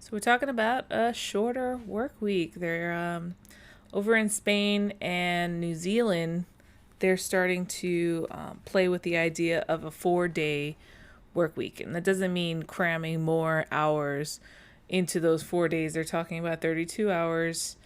So we're talking about a shorter work week. They're over in Spain and New Zealand. They're starting to play with the idea of a 4 day work week, and that doesn't mean cramming more hours into those 4 days. They're talking about 32 hours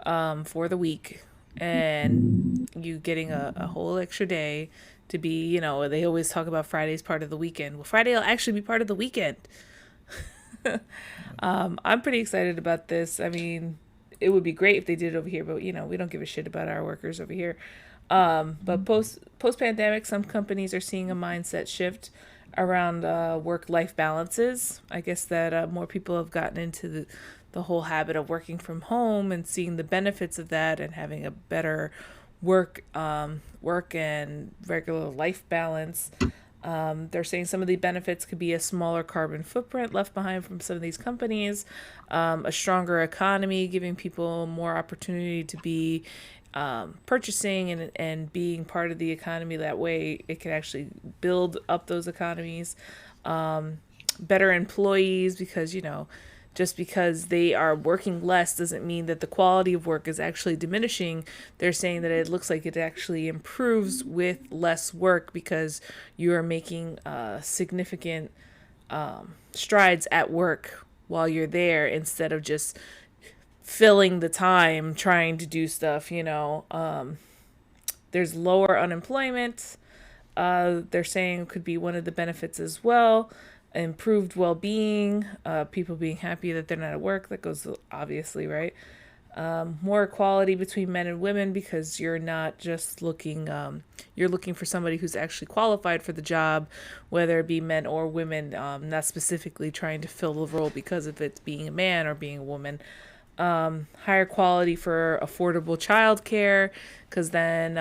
for the week, and you getting a whole extra day to be. They always talk about Friday's part of the weekend. Well, Friday will actually be part of the weekend. I'm pretty excited about this. I mean, it would be great if they did it over here, but we don't give a shit about our workers over here. But post pandemic, some companies are seeing a mindset shift around work life balances. I guess that more people have gotten into the whole habit of working from home and seeing the benefits of that and having a better work and regular life balance. They're saying some of the benefits could be a smaller carbon footprint left behind from some of these companies, a stronger economy, giving people more opportunity to be purchasing and being part of the economy. That way, it can actually build up those economies. Better employees because, just because they are working less doesn't mean that the quality of work is actually diminishing. They're saying that it looks like it actually improves with less work because you are making significant strides at work while you're there instead of just filling the time trying to do stuff. There's lower unemployment. They're saying could be one of the benefits as well. Improved well-being, people being happy that they're not at work. That goes obviously right. More equality between men and women because you're not just looking. You're looking for somebody who's actually qualified for the job, whether it be men or women. Not specifically trying to fill the role because of it being a man or being a woman. Higher quality for affordable childcare because then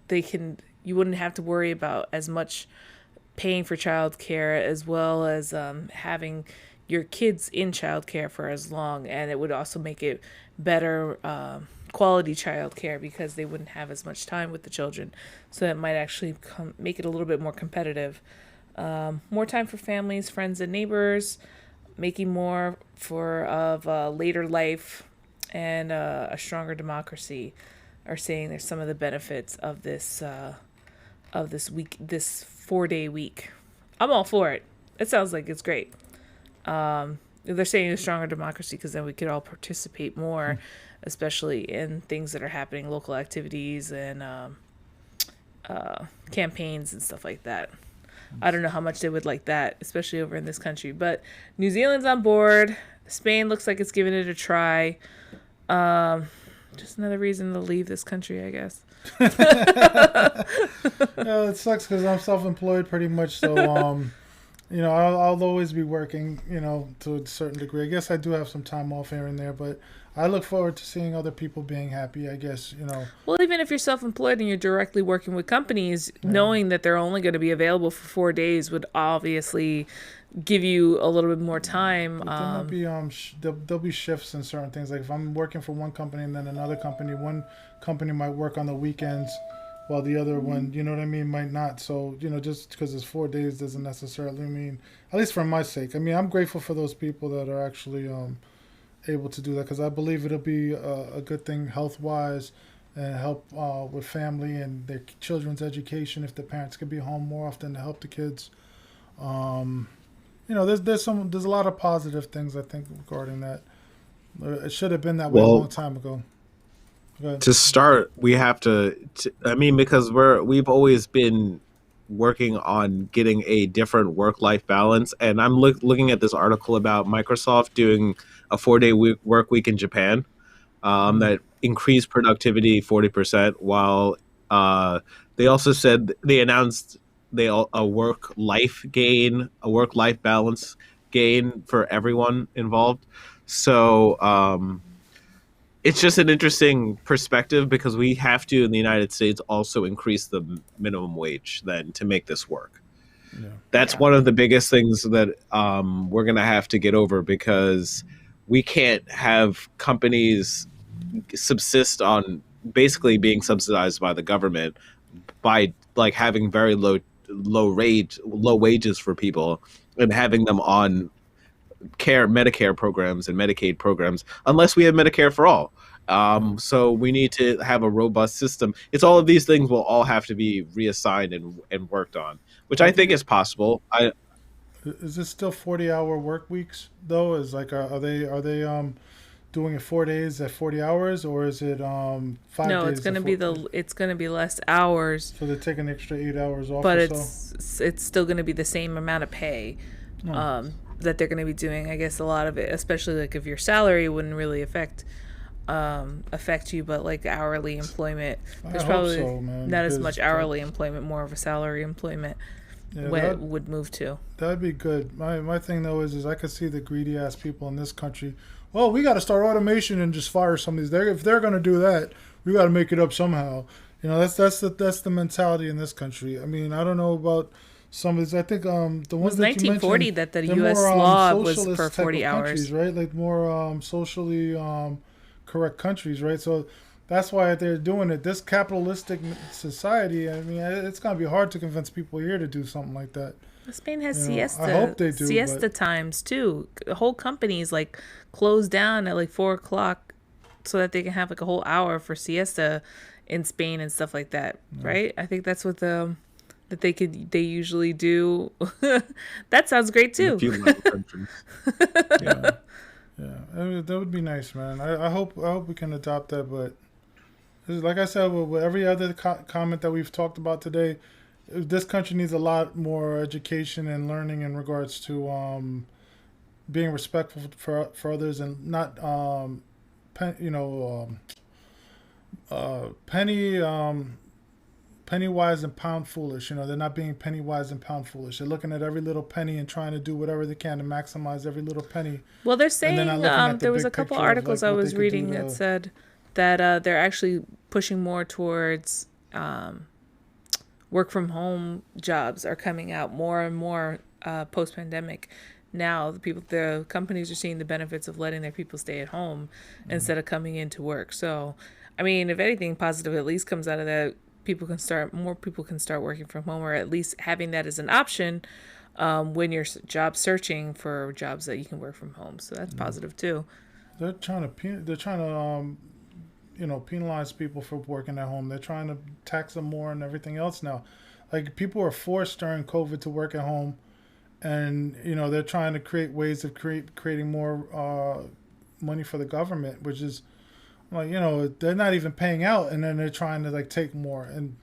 they can you wouldn't have to worry about as much paying for childcare as well as having your kids in childcare for as long, and it would also make it better quality childcare because they wouldn't have as much time with the children. So that might actually make it a little bit more competitive. More time for families, friends, and neighbors, making more for of later life, and a stronger democracy. Are saying there's some of the benefits of this week, this 4 day week. I'm all for it. It sounds like it's great. They're saying a stronger democracy because then we could all participate more, especially in things that are happening, local activities and campaigns and stuff like that. I don't know how much they would like that, especially over in this country. But New Zealand's on board. Spain looks like it's giving it a try. Just another reason to leave this country, I guess. Yeah, it sucks because I'm self-employed pretty much. So, I'll always be working, to a certain degree. I guess I do have some time off here and there, but I look forward to seeing other people being happy. I guess. Well, even if you're self-employed and you're directly working with companies, Yeah. knowing that they're only going to be available for 4 days would obviously give you a little bit more time. But there might be there'll be shifts in certain things. Like if I'm working for one company and then another company, one company might work on the weekends, while the other one, you know what I mean, might not. So just because it's 4 days doesn't necessarily mean, at least for my sake. I mean, I'm grateful for those people that are actually able to do that because I believe it'll be a good thing health wise and help with family and their children's education if the parents could be home more often to help the kids. Um, there's a lot of positive things I think regarding that. It should have been that way a long Well, time ago. Go ahead. to start, we have I mean, because we've always been working on getting a different work-life balance, and I'm looking at this article about Microsoft doing a 4-day work week in Japan, Mm. that increased productivity 40%, while they also said they announced a work-life balance gain for everyone involved. So it's just an interesting perspective because we have to in the United States also increase the minimum wage then to make this work. Yeah. That's Yeah. one of the biggest things that we're going to have to get over because we can't have companies subsist on basically being subsidized by the government by like having very low wages for people and having them on Medicare programs and Medicaid programs unless we have Medicare for all. So we need to have a robust system. It's all of these things will all have to be reassigned and worked on, which I think is possible. Is this still 40-hour work weeks though? Is like are they doing it 4 days at 40 hours, or is it 5 No, it's days at gonna be 40? it's gonna be less hours, So they're taking an extra 8 hours off but or so. it's still gonna be the same amount of pay No, that they're gonna be doing. I guess a lot of it, especially like if your salary wouldn't really affect you, but like hourly employment, I there's hope probably so, man. not as Because much hourly employment, more of a salary employment yeah, when it would move to. that'd be good. My thing though is I could see the greedy ass people in this country. Well, we got to start automation and just fire some of these. If they're gonna do that, we got to make it up somehow. That's the mentality in this country. I mean, I don't know about some of these. I think the It ones was that you 1940 mentioned, that the they're U.S. more law was socialist for type 40 of countries, hours. right? Like more socially correct countries, right? So that's why they're doing it. This capitalistic society, I mean, it's gonna be hard to convince people here to do something like that. Spain has I hope they do, siesta but times too. Whole companies like close down at like 4 o'clock so that they can have like a whole hour for siesta in Spain and stuff like that, right? I think that's what they usually do. That sounds great In a too. few Latin countries. Yeah. yeah, yeah, that would be nice, man. I hope we can adopt that, but like I said, with every other comment that we've talked about today, this country needs a lot more education and learning in regards to being respectful for others and not pen, you know penny penny wise and pound foolish. They're not being penny wise and pound foolish. They're looking at every little penny and trying to do whatever they can to maximize every little penny, Well, they're and they're not saying looking at the there was a big couple picture of articles like I what they was could do reading that to. said that they're actually pushing more towards work from home jobs are coming out more and more post pandemic. Now the companies are seeing the benefits of letting their people stay at home instead of coming into work. So, I mean, if anything positive at least comes out of that, more people can start working from home, or at least having that as an option when you're job searching for jobs that you can work from home. So that's positive too. They're trying to penalize people for working at home. They're trying to tax them more and everything else now. Like people are forced during COVID to work at home, and they're trying to create ways of creating more money for the government, which is like they're not even paying out, and then they're trying to like take more. And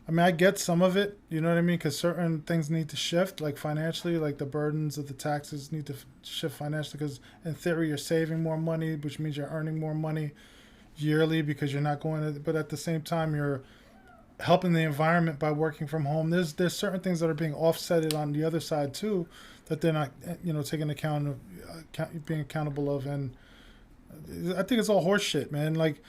I mean, I get some of it, you know what I mean, because certain things need to shift, like financially, like the burdens of the taxes need to shift financially, because in theory you're saving more money, which means you're earning more money yearly because you're not going to. But at the same time, you're helping the environment by working from home. There's certain things that are being offsetted on the other side too, that they're not taking account of, being accountable of. And I think it's all horse shit, man. Like,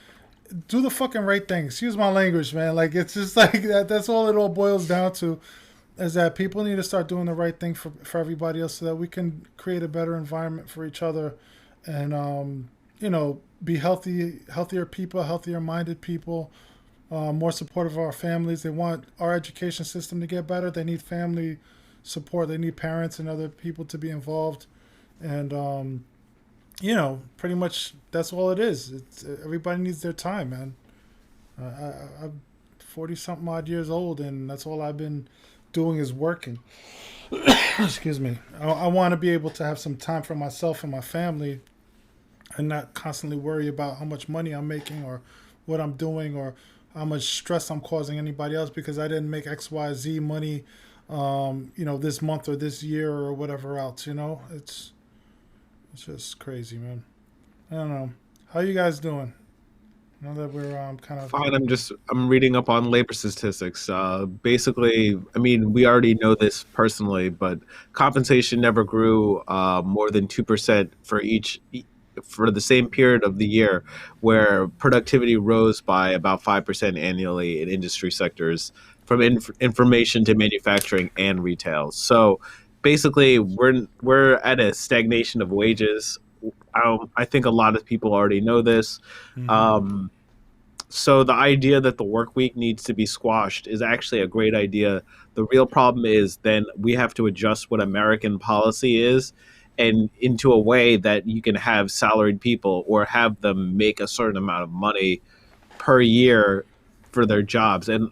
do the fucking right thing. Excuse my language, man. Like, it's just like that. That's all it all boils down to, is that people need to start doing the right thing for everybody else, so that we can create a better environment for each other, and be healthier people, healthier minded people, more supportive of our families. They want our education system to get better. They need family support. They need parents and other people to be involved, and pretty much that's all it is. It's everybody needs their time, man. I'm 40 something odd years old, and that's all I've been doing is working. Excuse me. I want to be able to have some time for myself and my family, and not constantly worry about how much money I'm making, or what I'm doing, or how much stress I'm causing anybody else because I didn't make XYZ money, this month or this year or whatever else. It's just crazy, man. I don't know. How you guys doing? Now that we're kind of. Fine. I'm reading up on labor statistics. Basically, I mean, we already know this personally, but compensation never grew more than 2% for the same period of the year, where productivity rose by about 5% annually in industry sectors, from information to manufacturing and retail. So basically, we're at a stagnation of wages. I think a lot of people already know this. Mm-hmm. So the idea that the work week needs to be squashed is actually a great idea. The real problem is then we have to adjust what American policy is, and into a way that you can have salaried people or have them make a certain amount of money per year for their jobs. And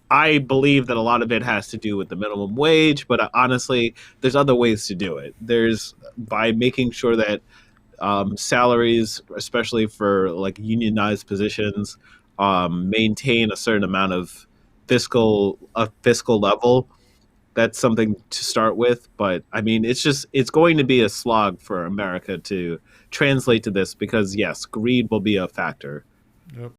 I believe that a lot of it has to do with the minimum wage, but honestly, there's other ways to do it. There's by making sure that salaries, especially for like unionized positions, maintain a certain amount of fiscal level. That's something to start with, but I mean, it's going to be a slog for America to translate to this because yes, greed will be a factor. Yep.